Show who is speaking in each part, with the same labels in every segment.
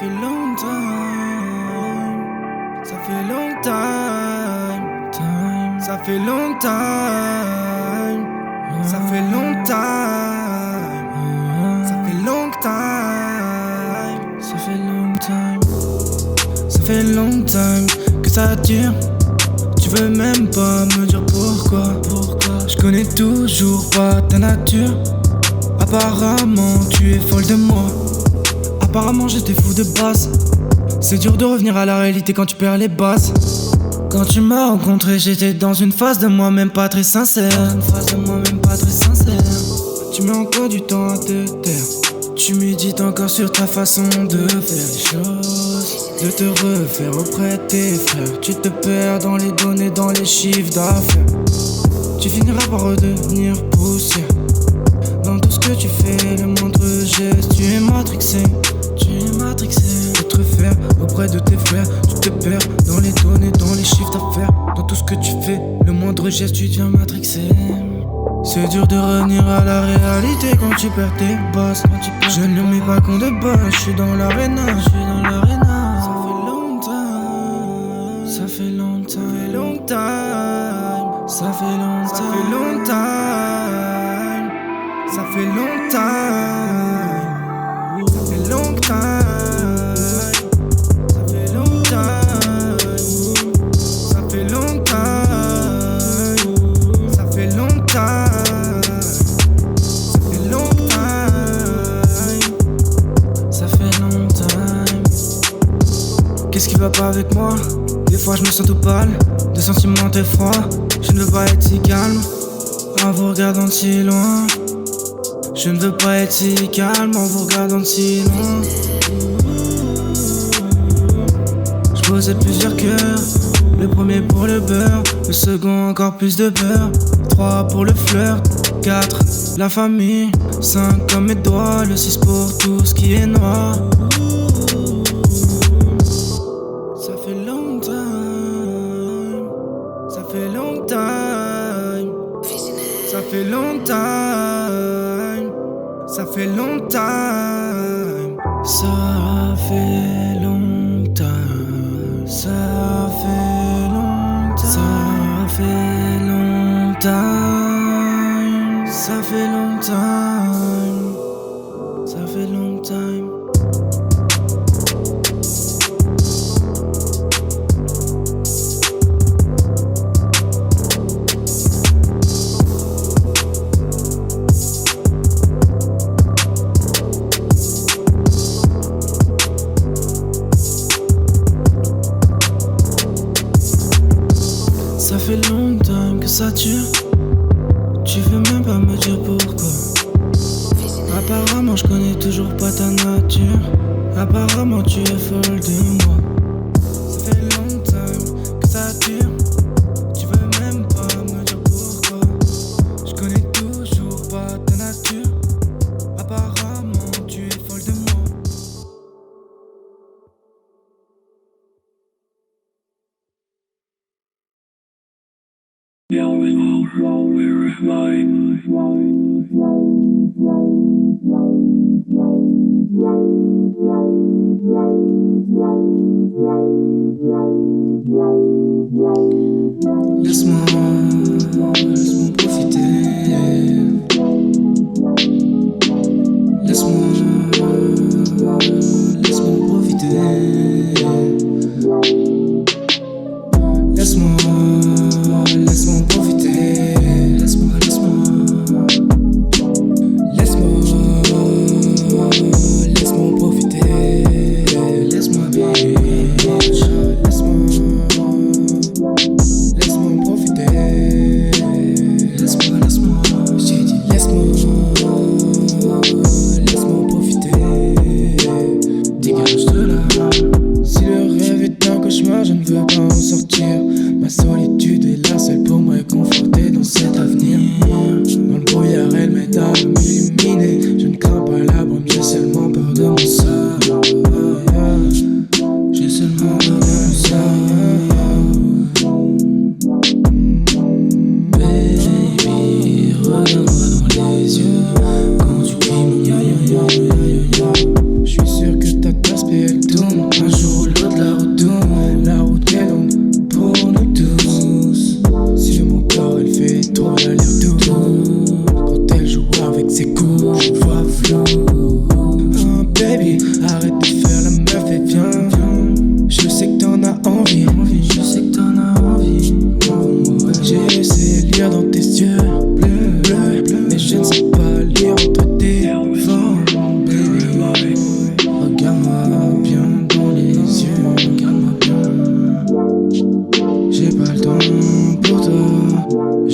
Speaker 1: fait longtemps, ça fait longtemps, ça fait longtemps, ça fait longtemps, ça fait longtemps, ça fait longtemps, ça fait longtemps que ça dure. Tu veux même pas me dire pourquoi. Je connais toujours pas ta nature. Apparemment tu es folle de moi. Apparemment j'étais fou de base. C'est dur de revenir à la réalité quand tu perds les bases. Quand tu m'as rencontré j'étais dans une phase de moi-même pas très sincère. Tu mets encore du temps à te taire. Tu médites encore sur ta façon de faire les choses, de te refaire auprès de tes frères. Tu te perds dans les données, dans les chiffres d'affaires. Tu finiras par redevenir poussière. Dans tout ce que tu fais, le moindre geste, tu es matrixé. De te refaire auprès de tes frères. Tu te perds dans les données, dans les chiffres d'affaires. Dans tout ce que tu fais, le moindre geste, tu deviens matrixé. C'est dur de revenir à la réalité quand tu perds tes bases. Je ne remets pas compte de base, je suis dans l'arène. Ça fait longtemps, ça fait longtemps, ça fait longtemps, ça fait longtemps, ça fait longtemps, ça fait longtemps, ça fait longtemps, ça fait longtemps, ça fait longtemps. Qu'est-ce qui va pas avec moi? Des fois je me sens tout pâle, de sentiments très froids. Je ne veux pas être si calme en vous regardant de si loin. Je ne veux pas être si calme en vous regardant de si loin. Je posais plusieurs cœurs, le premier pour le beurre, le second encore plus de beurre, 3 pour le flirt, 4 la famille, 5 comme mes doigts, le 6 pour tout ce qui est noir. Ça fait longtemps, ça fait longtemps, ça fait longtemps, ça fait longtemps, ça fait longtemps, ça fait longtemps, ça fait longtemps, ça fait longtemps, ça fait longtemps. Ça fait longtemps que ça dure. Tu veux même pas me dire pourquoi. Apparemment je connais toujours pas ta nature. Apparemment tu es folle de moi. Ça fait longtemps que ça dure. Tu veux même pas me dire pourquoi. Je connais toujours pas ta nature. Apparemment tu es folle de moi. Laisse-moi profiter. Laisse-moi profiter. Laisse-moi profiter. Laisse-moi profiter. Laisse-moi bitch. Laisse-moi profiter.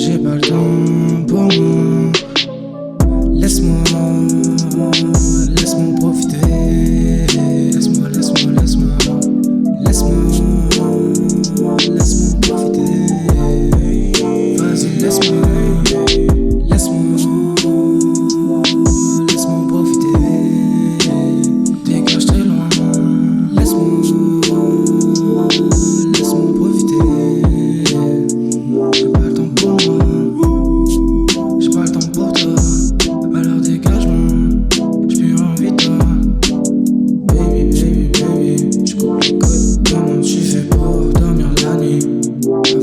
Speaker 1: j'ai pas le temps pour moi. Laisse-moi profiter. Laisse-moi profiter. Vas-y, laisse-moi profiter. Dégage très loin. Laisse-moi profiter. J'ai pas le temps pour moi. J'ai pas le temps pour toi. Alors dégage-moi. J'ai plus envie de toi. Baby, j'coupe les codes. Comment tu fais pour dormir la nuit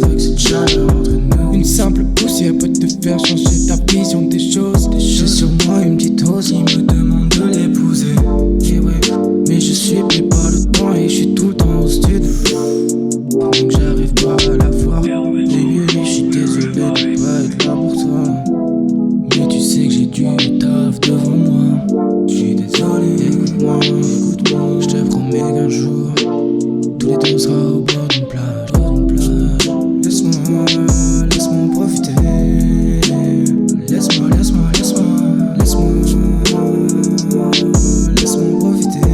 Speaker 1: avec cette chaleur entre nous? Une simple poussière peut te faire changer ta vision des choses. J'ai sur moi une petite rose, il me demande de l'épouser. Et ouais, mais je suis pris par le temps et je suis tout le temps au sud. Donc j'arrive pas à la voir. Baby, je suis désolé de pas être là pour toi. Mais tu sais que j'ai du taf devant moi. Je suis désolé, écoute-moi, je te promets qu'un jour tous les deux on sera au bord d'une plage. Laisse-moi profiter. Laisse-moi profiter.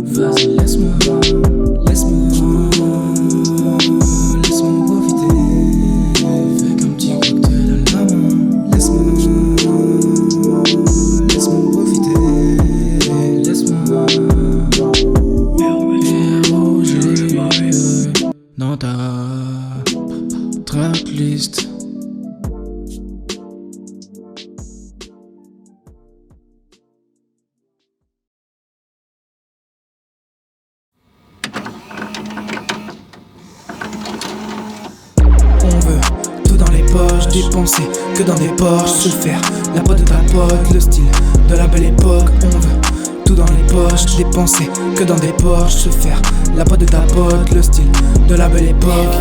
Speaker 1: Vas-y, laisse-moi profiter. Fais qu'un petit cocktail à la main. Laisse-moi profiter. Laisse-moi rouger dans ta tracklist. On veut tout dans les poches, dépenser que dans des Porsche, se faire la pote de ta pote, le style de la belle époque. On veut tout dans les poches, dépenser que dans des Porsche, se faire la pote de ta pote, le style de la belle époque.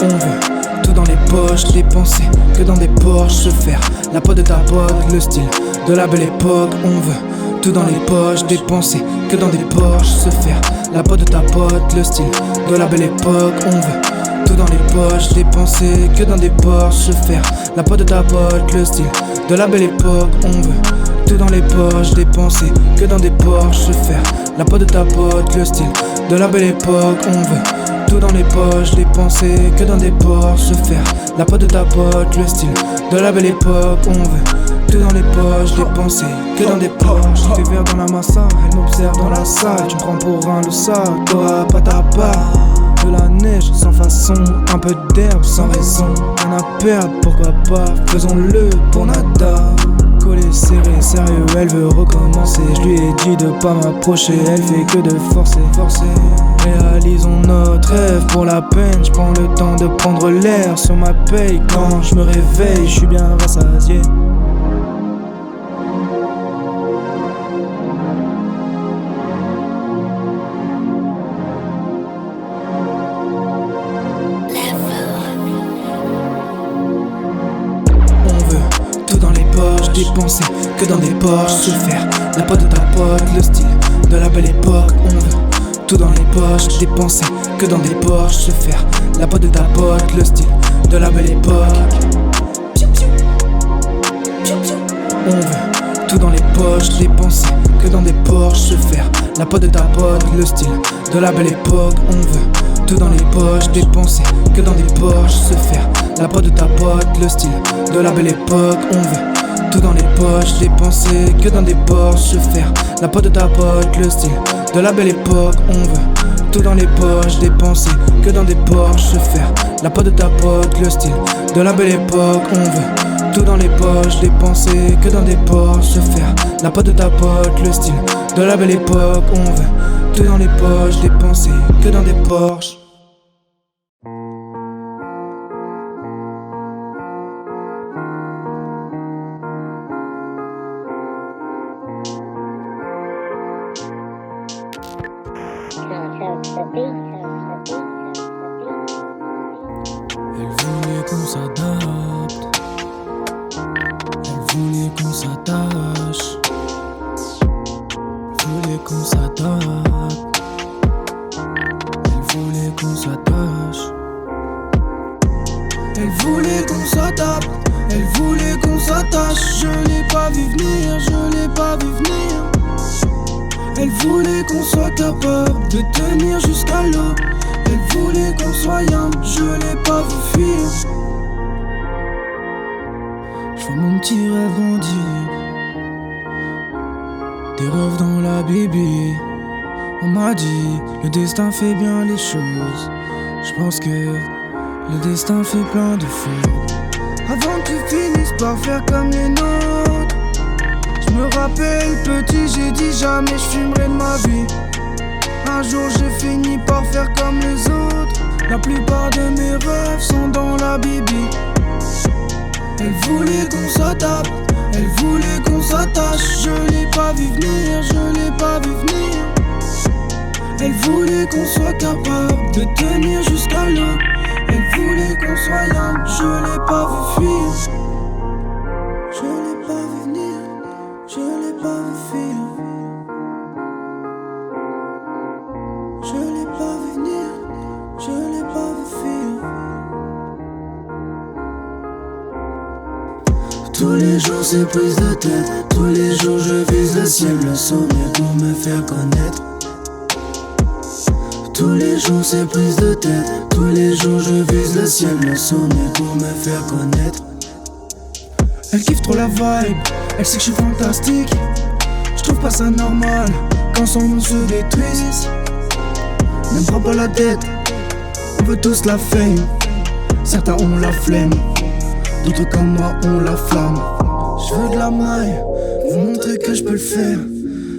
Speaker 1: On veut tout dans les poches, dépenser que dans des Porsche, se faire la pote de ta pote, le style de la belle époque. On veut tout dans les poches, dépenser que dans des Porsche, se faire la pote de ta pote, le style de la belle époque. On veut tout dans les poches, dépenser que dans des Porsche, se faire la pote de ta pote, le style de la belle époque. On veut tout dans les poches, dépenser que dans des Porsche, se faire la pote de ta pote, le style de la belle époque. On veut tout dans les poches, dépenser que dans des Porsche, se faire la pote de ta pote, le style de la belle époque. On veut tout dans les poches, dépenser que dans des Porsche. Tes verres dans la massa, elle m'observe dans la salle. Tu me prends pour un loussard, t'auras pas ta part. De la neige sans façon, un peu d'herbe sans raison. Rien à perdre, pourquoi pas, faisons-le pour nada. Collé, serré, sérieux, elle veut recommencer. Je lui ai dit de pas m'approcher, elle fait que de forcer. Réalisons notre rêve pour la peine. Je prends le temps de prendre l'air sur ma paye. Quand je me réveille, je suis bien rassasié. Dépenser que dans des Porsche, se faire la pote de ta pote, le style de la belle époque. On veut tout dans les poches, dépenser que dans des Porsche, se faire la pote de ta pote, le style de la belle époque. On veut tout dans les poches, dépenser que dans des Porsche, se faire la pote de ta pote, le style de la belle époque. On veut tout dans les poches, dépenser que dans des Porsche, se faire la pote de ta pote, le style de la belle époque. On veut tout dans les poches, dépenser que dans des Porsche, se faire la pote de ta pote, le style de la belle époque. On veut tout dans les poches, dépenser que dans des Porsche, se faire la pote de ta pote, le style de la belle époque. On veut tout dans les poches, dépenser que dans des Porsche, se faire la pote de ta pote, le style de la belle époque. On veut tout dans les poches, dépenser que dans des Porsche. Elle voulait qu'on s'adapte, elle voulait qu'on s'attache, elle voulait qu'on s'adapte, elle voulait qu'on s'attache. Elle voulait qu'on s'adapte, elle voulait qu'on s'attache. Je l'ai pas vu venir, je l'ai pas vu venir. Elle voulait qu'on soit capable de tenir jusqu'à l'aube. Elle voulait qu'on soit young, je l'ai pas vu fuir. J'vois mon petit rêve grandir, des rêves dans la bibi. On m'a dit, le destin fait bien les choses. J'pense que le destin fait plein de fautes. Avant que tu finisses par faire comme les nôtres. J'me rappelle petit, j'ai dit jamais j'fumerai de ma vie. Un jour j'ai fini par faire comme les autres. La plupart de mes rêves sont dans la bibi. Elle voulait qu'on s'adapte, elle voulait qu'on s'attache. Je l'ai pas vu venir, je l'ai pas vu venir. Elle voulait qu'on soit capable de tenir jusqu'à l'aube. Elle voulait qu'on soit young, je l'ai pas vu fuir. Je l'ai pas vu venir, je l'ai pas vu fuir. Je l'ai pas vu venir, je l'ai pas vu fuir. Tous les jours c'est prise de tête, tous les jours je vise le ciel, le sommet pour me faire connaître. Tous les jours c'est prise de tête, tous les jours je vise le ciel, le sommet pour me faire connaître. Elle kiffe trop la vibe, elle sait que je suis fantastique. Je trouve pas ça normal quand son monde se détruise. Ne me prends pas la tête, on veut tous la fame. Certains ont la flemme, d'autres comme moi ont la flamme. Je veux de la maille, vous montrer que je peux le faire.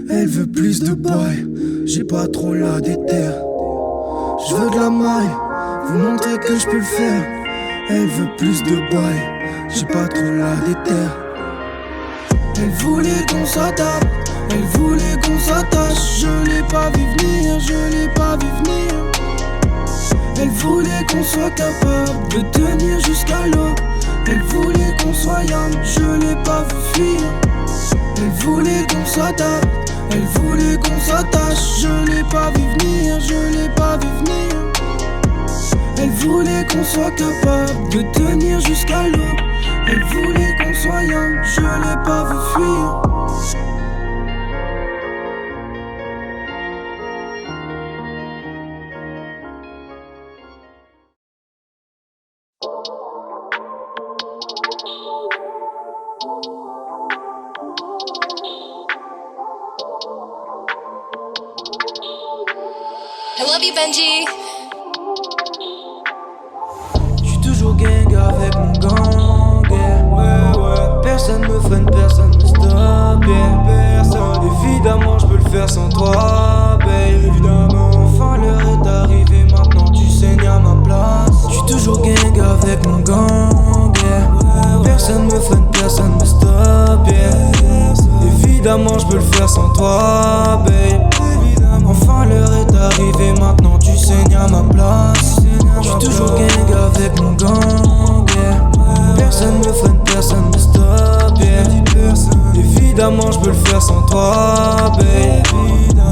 Speaker 1: Elle veut plus de bail, j'ai pas trop la déterre. Je veux de la maille, vous montrer que je peux le faire. Elle veut plus de bail, j'ai pas trop la déterre. Elle voulait qu'on s'adapte, elle voulait qu'on s'attache. Je l'ai pas vu venir, je l'ai pas vu venir. Elle voulait qu'on soit capable de tenir jusqu'à l'aube. Elle voulait qu'on soit young, je l'ai pas vu fuir. Elle voulait qu'on s'adapte, elle voulait qu'on s'attache. Je l'ai pas vu venir, je l'ai pas vu venir. Elle voulait qu'on soit capable de tenir jusqu'à l'aube. Elle voulait qu'on soit young, je l'ai pas vu fuir.
Speaker 2: I love you, Benji.
Speaker 1: J'suis toujours gang avec mon gang, yeah. Ouais, ouais. Personne me freine, personne me stoppe, yeah. Personne. Évidemment, j'peux le faire sans toi, babe. Évidemment. Enfin, l'heure est arrivée, maintenant tu saignes à ma place. J'suis toujours gang avec mon gang, yeah. Personne me freine, personne me stoppe, yeah. Évidemment, j'peux le faire sans toi, babe. Enfin l'heure est arrivée, maintenant tu saignes à ma place. J'suis toujours gang avec mon gang, yeah. Personne me freine, personne me stoppe, yeah. Évidemment j'peux le faire sans toi, babe.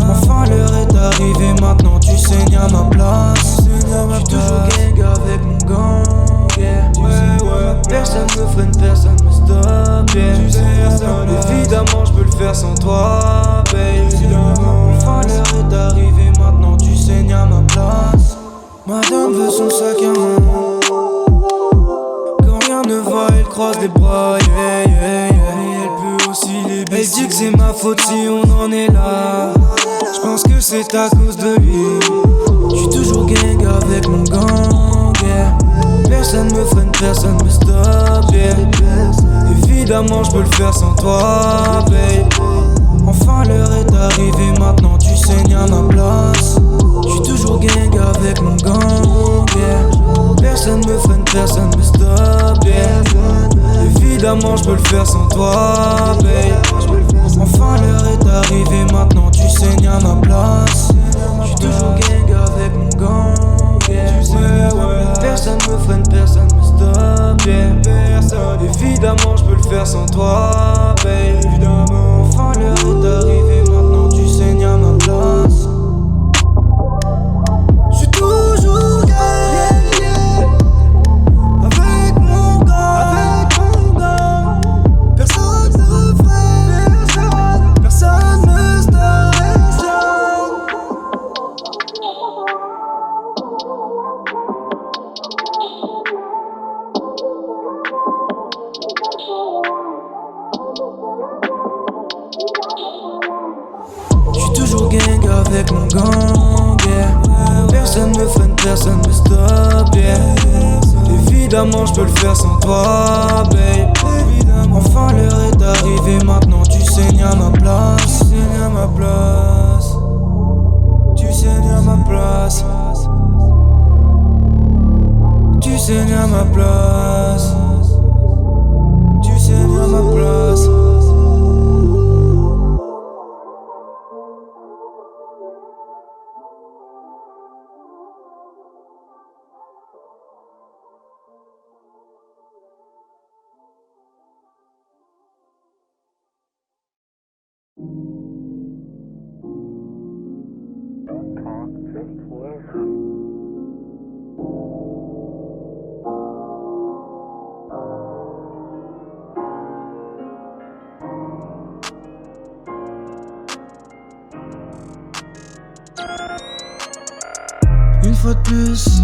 Speaker 1: Enfin l'heure est arrivée, maintenant tu saignes à ma place. J'suis toujours gang avec mon gang, yeah. Personne me freine, personne me stoppe, yeah. Évidemment j'peux le faire sans toi, babe. Enfin l'heure est arrivée, maintenant tu saignes à ma place. Madame veut son sac à main. Quand rien ne va, elle croise les bras, yeah, yeah, yeah. Elle peut aussi les baisser. Elle dit que c'est ma faute si on en est là. J'pense que c'est à cause de lui. J'suis toujours gang avec mon gang, yeah. Personne me freine, personne me stoppe, yeah. Évidemment j'peux le faire sans toi, babe. Enfin l'heure est arrivée, maintenant tu saignes à ma place. J'suis toujours gang avec mon gang, yeah. Personne me freine, personne me stoppe, yeah. Évidemment j'peux le faire sans toi, babe. Enfin l'heure est arrivée, maintenant tu saignes à ma place. J'suis toujours gang avec mon gang, yeah. Personne me freine, personne me stoppe, yeah. Évidemment j'peux le faire sans toi, babe. Enfin l'heure est arrivée, maintenant tu saignes à ma place. J'suis toujours gang, yeah. Avec gang, yeah. Personne me freine, personne me stoppe, yeah. Évidemment je peux le faire sans toi, babe. Enfin l'heure est arrivée, maintenant tu saignes à ma place. Tu saignes à ma place. Tu saignes à ma place. Tu saignes à ma place. Tu saignes à ma place. Une fois de plus,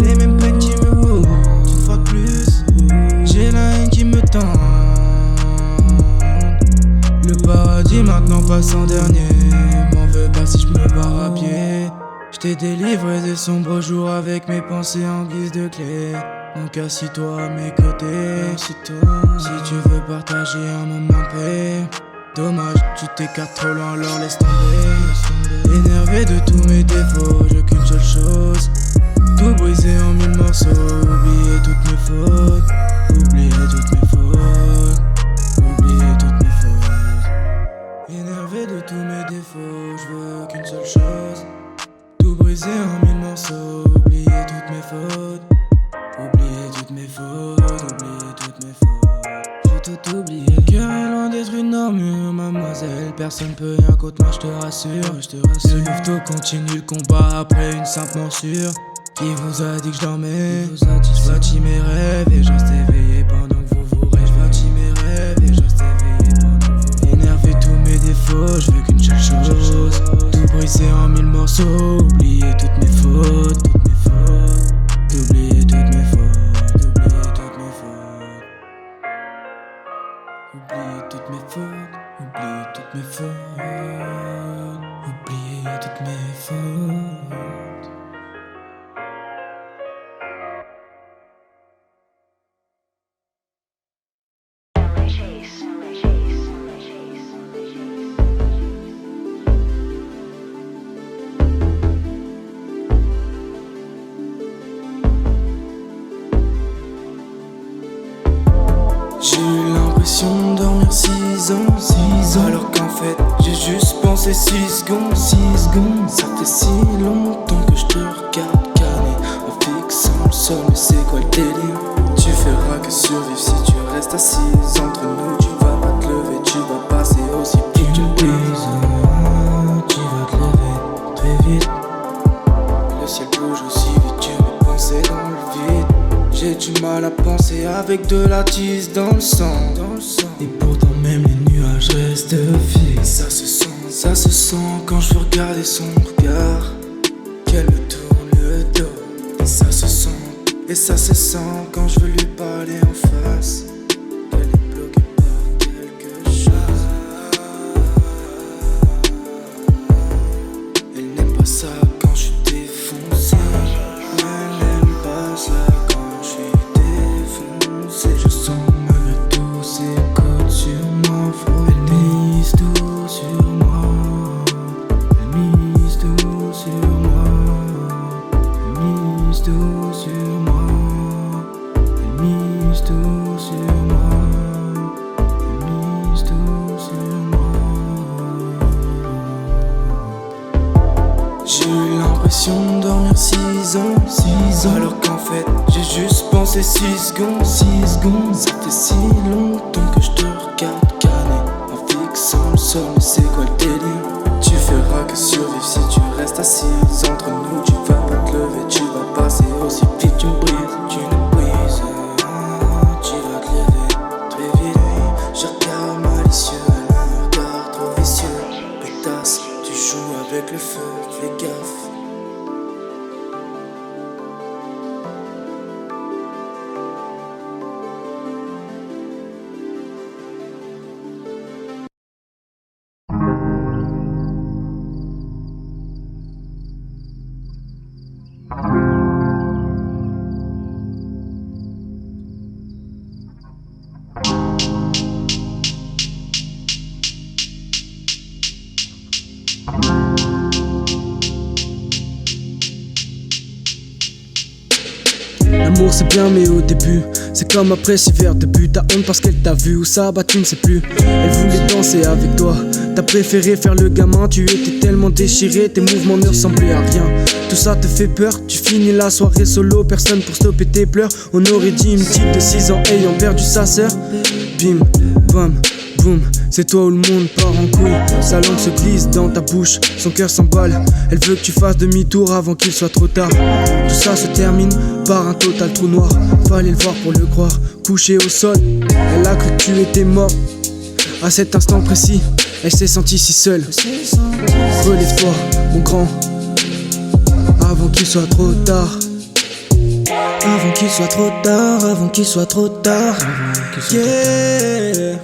Speaker 1: les mêmes peines qui me courent. Une fois de plus, j'ai la haine qui me tente. Le paradis maintenant passe en dernier. M'en veux pas si je me barre à pied. J't'ai délivré des sombres jours avec mes pensées en guise de clé. Donc assis-toi à mes côtés. Assis-toi. Si tu veux partager un moment de paix. Dommage, tu t'écartes trop loin, alors laisse tomber. Énervé de tous mes défauts, j'ai qu'une seule chose. Tout briser en mille morceaux, oublier toutes mes fautes. Oublier toutes mes fautes. Oublier toutes mes fautes. Énervé de tous mes défauts, je veux qu'une seule chose. Tout briser en mille morceaux, oublier toutes mes fautes. Oublier toutes mes fautes, oublier toutes mes fautes. J'ai tout oublié. Le cœur est loin d'être une armure, mademoiselle. Personne peut rien contre moi, je te rassure. Le louveteau continue le combat après une simple morsure. Qui vous a dit que je dormais? Je bâtis mes rêves et je reste éveillé pendant que vous vous rêvez. Je bâtis mes rêves et je reste éveillé pendant que vous. Énervé tous mes défauts, je veux qu'une seule chose. Tout briser en mille morceaux, oublier toutes mes fautes, toutes mes fautes. Oublier toutes mes fautes, oublier toutes mes fautes. Oublier toutes mes fautes, oublier toutes mes fautes. Oublier toutes mes fautes. J'ai eu l'impression de dormir 6 ans, alors qu'en fait j'ai juste pensé 6 secondes. Ça fait si longtemps que je te regarde caler en fixant le sol, mais c'est quoi le délire? Tu feras que survivre si tu restes assise entre nous. Tu vas pas te lever, tu vas passer aussi vite qu'une brise. Tu vas te lever très vite. Le ciel bouge aussi vite que mes pensées dans le vide. J'ai du mal à penser avec de la tisse dans le sang. Et pourtant même les nuages restent fixes. Ça se sent quand je veux regarder son regard. Qu'elle me tourne le dos. Et ça se sent quand je veux lui parler en face. Qu'elle est bloquée par quelque chose. Elle n'aime pas ça quand je suis défoncé. Elle n'aime pas ça quand je suis défoncé. Je sens malgré tout ses côtes sur moi. Elle mise tout sur moi. Elle mise tout sur moi. Elle mise tout sur moi. Elle mise tout sur moi. Elle mise tout sur moi. J'ai eu l'impression de dormir 6 ans, alors qu'en fait j'ai juste pensé 6 secondes. Ça fait si longtemps que je te regarde caler en fixant le sol, mais c'est quoi le délire? Tu feras que survivre si tu restes assise entre nous. Tu vas pas te lever, tu vas passer aussi vite qu'une brise. Tu ne brises, tu vas te lever très vite. Je regarde malicieux, elle me regarde trop vicieux. Pétasse, tu joues avec le feu, fais gaffe. L'amour c'est bien mais au début c'est comme après 6 verres de but. T'as honte parce qu'elle t'a vu, ou ça bah tu ne sais plus. Elle voulait danser avec toi, t'as préféré faire le gamin. Tu étais tellement déchiré, tes mouvements ne ressemblaient à rien. Tout ça te fait peur, tu finis la soirée solo. Personne pour stopper tes pleurs. On aurait dit une petite de 6 ans ayant perdu sa sœur. Bim, bam, boum, c'est toi où le monde part en couille. Sa langue se glisse dans ta bouche, son cœur s'emballe. Elle veut que tu fasses demi-tour avant qu'il soit trop tard. Tout ça se termine par un total trou noir. Fallait le voir pour le croire, couché au sol. Elle a cru que tu étais mort. À cet instant précis, elle s'est sentie si seule. Relève-toi, mon grand, avant qu'il soit trop tard. Avant qu'il soit trop tard, avant qu'il soit trop tard. Yeah.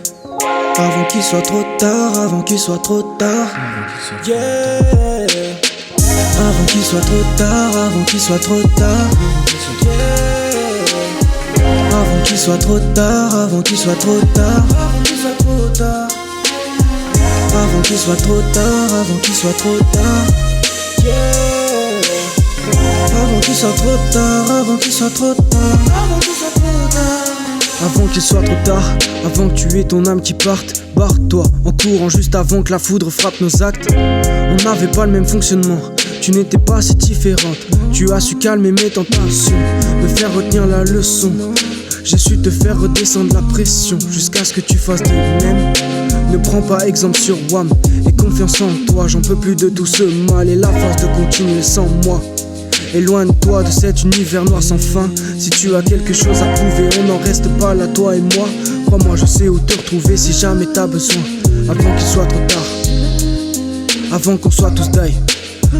Speaker 1: Avant qu'il soit trop tard, avant qu'il soit trop tard. Yeah. Avant qu'il soit trop tard, avant qu'il soit trop tard. Yeah. Avant qu'il soit trop tard, avant qu'il soit trop tard. Avant qu'il soit trop tard. Avant qu'il soit trop tard, avant qu'il soit trop tard. Yeah. Avant qu'il soit trop tard, avant qu'il soit trop tard. Avant qu'il soit trop tard. Avant qu'il soit trop tard, avant que tu aies ton âme qui parte. Barre-toi en courant juste avant que la foudre frappe nos actes. On n'avait pas le même fonctionnement, tu n'étais pas si différente. Tu as su calmer mes tentations, me faire retenir la leçon. J'ai su te faire redescendre la pression jusqu'à ce que tu fasses de même. Ne prends pas exemple sur WAM et confiance en toi. J'en peux plus de tout ce mal et la force de continuer sans moi. Éloigne-toi de cet univers noir sans fin. Si tu as quelque chose à prouver, on n'en reste pas là, toi et moi. Crois-moi, je sais où te retrouver si jamais t'as besoin. Avant qu'il soit trop tard, avant qu'on soit tous die.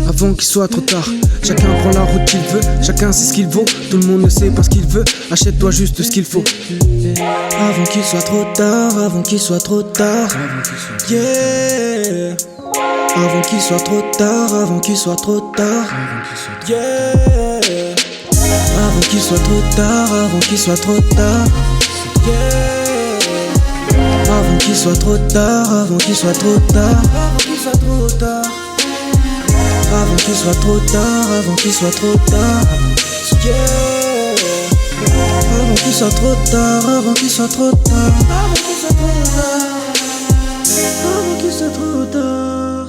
Speaker 1: Avant qu'il soit trop tard, chacun prend la route qu'il veut, chacun sait ce qu'il vaut. Tout le monde ne sait pas ce qu'il veut, achète-toi juste ce qu'il faut. Avant qu'il soit trop tard, avant qu'il soit trop tard. Yeah. Avant qu'il soit trop tard, avant qu'il soit trop tard. Yeah. Avant qu'il soit trop tard, avant qu'il soit trop tard. Yeah. Avant qu'il soit trop tard, avant qu'il soit trop tard. Avant qu'il soit trop tard. Avant qu'il soit trop tard, avant qu'il soit trop tard. Yeah. Avant qu'il soit trop tard, avant qu'il soit trop tard. Avant qu'il soit trop tard. Avant qu'il soit trop tard.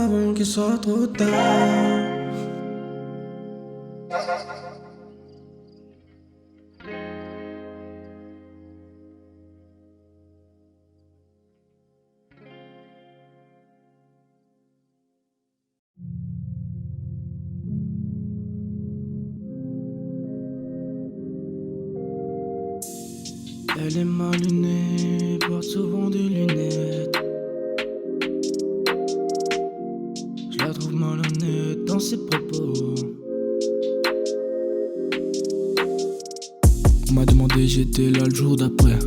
Speaker 1: Avant qu'il soit trop tard. Elle est mal lunée, porte souvent des lunettes. Je la trouve malhonnête dans ses propos. On m'a demandé, j'étais là le jour d'après.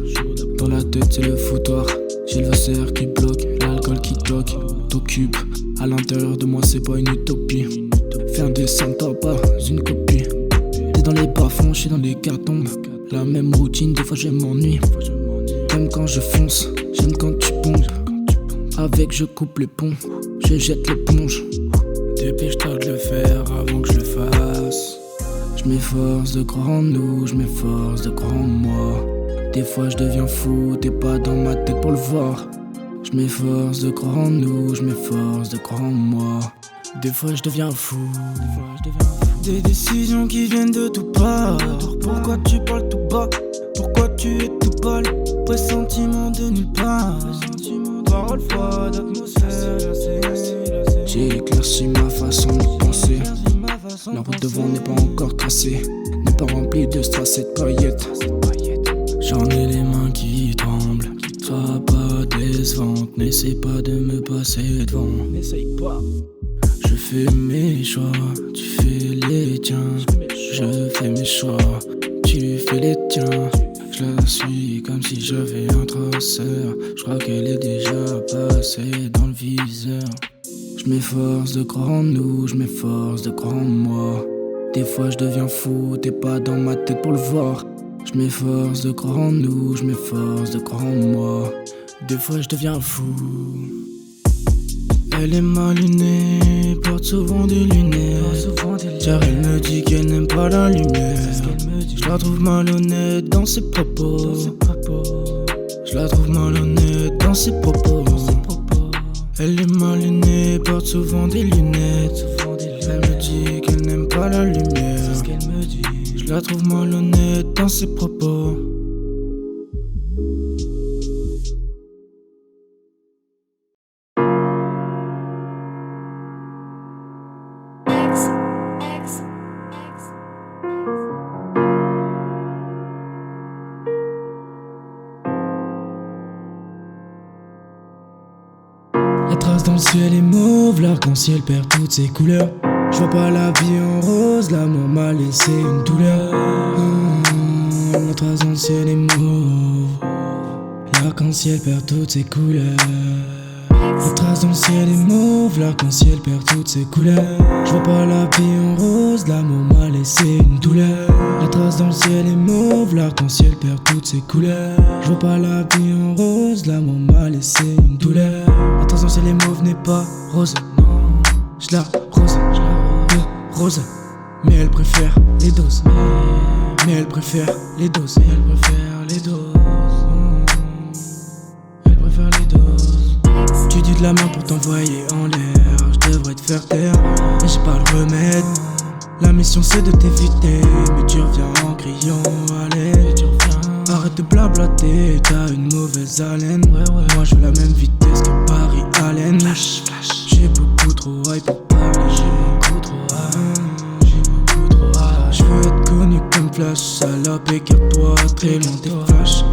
Speaker 1: Dans la tête c'est le foutoir. J'ai le vasseur qui bloque, l'alcool qui toque. T'occupe, à l'intérieur de moi c'est pas une utopie. Fais un dessin, t'as pas une copie. T'es dans les bas-fonds, j'suis dans les cartons. La même routine, des fois je m'ennuie. J'aime quand je fonce, j'aime quand tu pompes. Avec je coupe les ponts, je jette l'éponge. Dépêche-toi de le faire avant que je le fasse. Je m'efforce de croire en nous, je m'efforce de croire en moi. Des fois je deviens fou, t'es pas dans ma tête pour le voir. Je m'efforce de croire en nous, je m'efforce de croire en moi. Des fois je deviens fou. Des décisions qui viennent de tout part. Pourquoi tu parles tout bas? Pourquoi tu es tout pâle? Pressentiment de nulle part. Parole froide, atmosphère glacée. J'ai éclairci ma façon de penser. La route devant n'est pas encore tracée, n'est pas remplie de strass et de paillettes. J'en ai les mains qui tremblent. Sois pas décevante, n'essaie pas de me passer devant. N'essaye pas. Je fais mes choix, tu fais les tiens. Je fais mes choix, tu fais les tiens. Je la suis comme si j'avais un traceur. Je crois qu'elle est déjà passée dans le viseur. Je m'efforce de croire en nous, je m'efforce de croire en moi. Des fois je deviens fou, t'es pas dans ma tête pour le voir. Je m'efforce de croire en nous, je m'efforce de croire en moi. Des fois je deviens fou. Elle est mal lunée, porte souvent des lunettes. Car elle me dit qu'elle n'aime pas la lumière. Je la trouve malhonnête dans ses propos. Je la trouve malhonnête dans ses propos. Elle est mal lunée, porte souvent des lunettes. Elle me dit qu'elle n'aime pas la lumière. Je la trouve malhonnête dans ses propos. La trace dans le ciel est mauve, l'arc-en-ciel perd toutes ses couleurs. Je vois pas la vie en rose, l'amour m'a laissé une douleur. La trace dans le ciel est mauve, l'arc-en-ciel perd toutes ses couleurs. La trace dans le ciel est mauve, l'arc-en-ciel perd toutes ses couleurs. Je vois pas la vie en rose, l'amour m'a laissé une douleur. La trace dans le ciel est mauve, l'arc-en-ciel perd toutes ses couleurs. Je vois pas la vie en rose, l'amour m'a laissé une douleur. La trace dans le ciel est mauve n'est pas rose, non. Je la rose, mais elle préfère les doses. Mais elle préfère les doses. Elle préfère les doses. Elle préfère les doses. Tu dis de la main pour t'envoyer en l'air. Je devrais te faire taire, mais j'ai pas le remède. La mission c'est de t'éviter, mais tu reviens en criant à l'aide. Arrête de blablater, t'as une mauvaise haleine. Moi je veux la même vitesse que Paris Allen. J'ai beaucoup trop high pour parler. J'ai beaucoup trop high. Je veux être connu comme Flash. Salope, écarte-toi, très loin des flashs.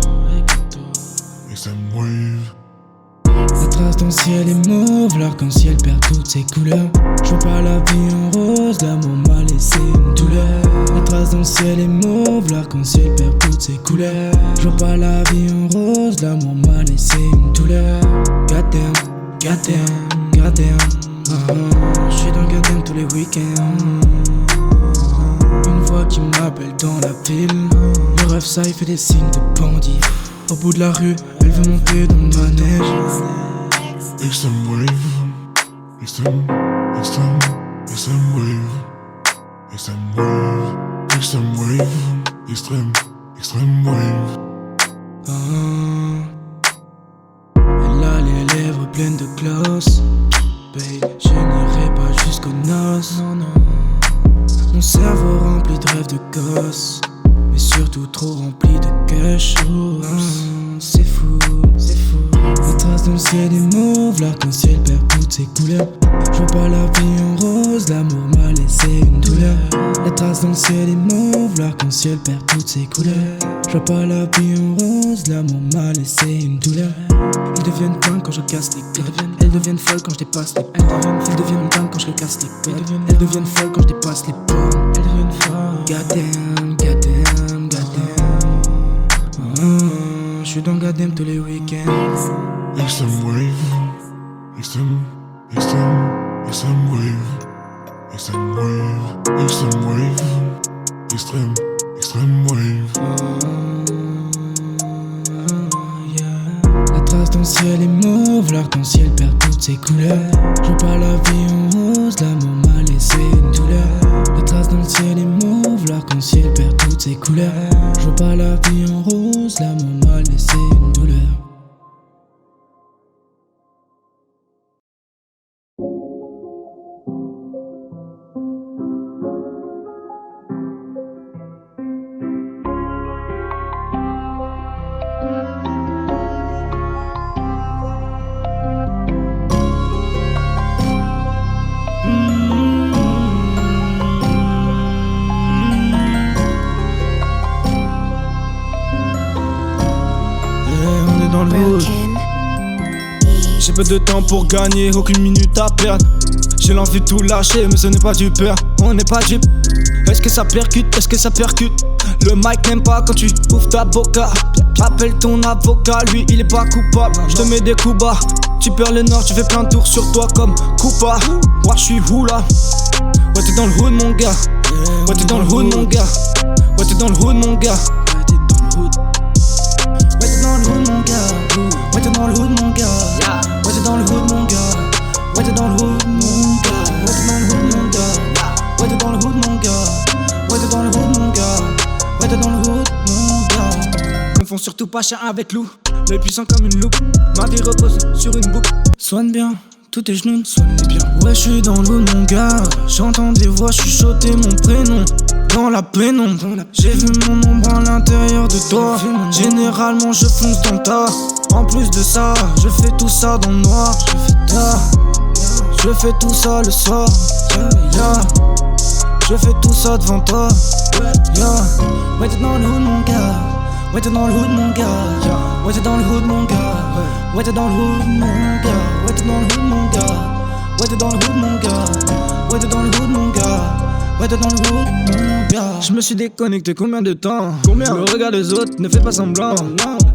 Speaker 1: La trace dans le ciel est mauve, l'arc-en-ciel perd toutes ses couleurs. Je vois pas la vie en rose, l'amour m'a laissé une douleur. La trace dans le ciel est mauve, l'arc-en-ciel perd toutes ses couleurs. Je vois pas la vie en rose, l'amour m'a laissé une douleur. Goddamn, goddamn, goddamn. J'suis dans le goddamn tous les week-ends. Une voix qui m'appelle dans la ville. Le rêve ça il fait des signes de bandit. Au bout de la rue, elle veut monter dans le manège.
Speaker 2: Extreme wave, extreme wave, extreme wave, extreme wave.
Speaker 1: Elle a les lèvres pleines de gloss. Babe, je n'irai pas jusqu'aux noces. Non, non. Mon cerveau rempli de rêves de gosse, mais surtout trop rempli de cash. C'est fou, c'est fou. La trace dans le ciel est mauve, l'arc-en-ciel perd toutes ses couleurs. Je vois pas la vie en rose, l'amour m'a laissé une douleur. La trace dans le ciel est mauve, l'arc-en-ciel perd toutes ses couleurs. Je vois pas la vie en rose, l'amour m'a laissé une douleur. Ils deviennent dingues quand je casse les codes. Elles deviennent folles quand je dépasse les bornes. Elles deviennent dingues quand je casse les codes. Elles deviennent folles quand je dépasse les bornes. Elles deviennent folles. Goddamn, goddamn, goddamn. J'suis dans goddamn tous les week-ends.
Speaker 2: Extreme wave, extreme wave, extreme wave, extreme wave.
Speaker 1: La trace dans le ciel est mauve, l'arc-en-ciel perd toutes ses couleurs. Je vois pas la vie en rose, l'amour m'a laissé une douleur. La trace dans le ciel est mauve, l'arc-en-ciel perd toutes ses couleurs. Je vois pas la vie en rose, l'amour m'a laissé une douleur. Dans le hood. J'ai peu de temps pour gagner, aucune minute à perdre. J'ai l'envie de tout lâcher, mais ce n'est pas du peur, on n'est pas dupe. Est-ce que ça percute, est-ce que ça percute? Le mic n'aime pas quand tu ouvres ta boca. Appelle ton avocat, lui il est pas coupable. Je te mets des coups bas, tu perds le nord, tu fais plein de tours sur toi comme Koopa. Ouais je suis où là? Ouais t'es dans le hood mon gars. Ouais t'es dans le hood mon gars. Ouais t'es dans le hood mon gars. Ouais t'es dans le hood mon gars. Ouais t'es dans le hood mon gars. Ouais t'es dans le hood mon gars. Ouais t'es dans le hood, mon gars. Ouais, t'es dans le hood, mon gars. Ouais, t'es dans le hood, mon gars. Ouais, t'es dans le hood, mon gars. Ouais, t'es dans le hood, mon gars. Confond surtout pas chien avec loup. L'œil puissant comme une loupe. Ma vie repose sur une boucle. Soigne bien tous tes genoux, soigne-les bien. Ouais, j'suis dans le hood, mon gars. J'entends des voix chuchoter mon prénom. Dans la pénombre, j'ai vu mon ombre à l'intérieur de toi. Généralement, je fonce dans le tas. En plus de ça, je fais tout ça dans le noir. Je fais tout ça le soir. Je fais tout ça devant toi. Ouais, t'es dans le hood, mon gars. Ouais, t'es dans le hood, mon gars. Ouais, t'es dans le hood, mon gars. Ouais, t'es dans le hood, mon gars. Ouais, t'es dans le hood, mon gars. Ouais, t'es dans le hood, mon gars. Ouais, t'es dans le hood, mon gars. Ouais, t'es dans le hood, mon gars. Je me suis déconnecté combien de temps? Combien? Le regard des autres, ne fais pas semblant.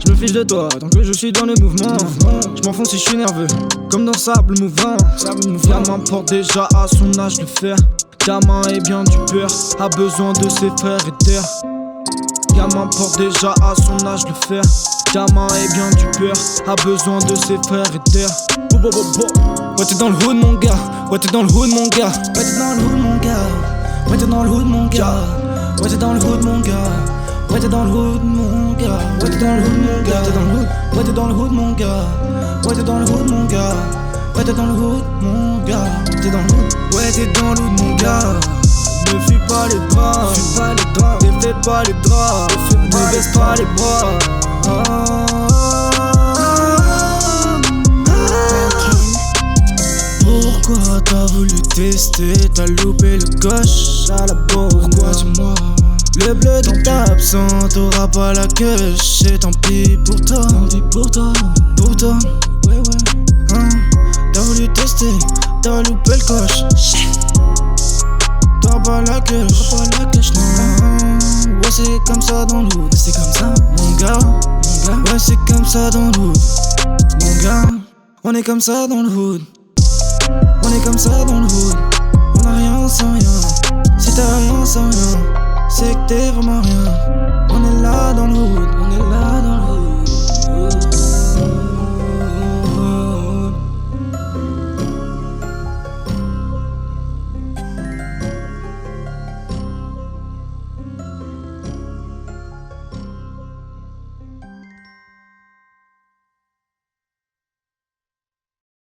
Speaker 1: Je me fiche de toi, tant que je suis dans le mouvement. Je m'en fous si je suis nerveux, comme dans sable mouvant. Gamin porte déjà à son âge de fer. Gamin est bien du père, a besoin de ses frères et terres. Gamin porte déjà à son âge de fer. Gamin est bien du père, a besoin de ses frères et terres. Ouais, t'es dans le hood, mon gars. Ouais, t'es dans le hood, mon gars. Ouais, t'es dans le hood, mon gars. Ouais, t'es dans le hood, mon gars. Ouais, t'es dans le hood, mon gars. Ouais, t'es dans le hood, mon gars. Ouais, t'es dans le hood, mon gars. T'es dans le hood. Ouais, t'es dans le hood, mon gars. Ouais, t'es dans le hood, mon gars. Ouais, t'es dans le hood, mon gars. T'es dans le hood. Ouais, t'es dans le hood, mon gars. Ne fuis pas les draps. Fuis pas les draps. Défais pas les draps. Ne baisse pas les bras. Pourquoi t'as voulu tester? T'as loupé le coche à la bourre. Pourquoi dis-moi? Le bleu est absent, t'auras pas la queue. C'est tant pis pour toi. Tant pis pour toi. Pour toi. Ouais, ouais. T'as voulu tester, t'as loupé le coche. T'auras pas la queue. Non. Ouais, c'est comme ça dans le hood. C'est comme ça, mon gars. Ouais, c'est comme ça dans le hood. Mon gars, on est comme ça dans le hood. On est comme ça dans le hood. On a rien sans rien. Si t'as rien sans rien, c'est que t'es vraiment rien. On est là dans le hood. On est là.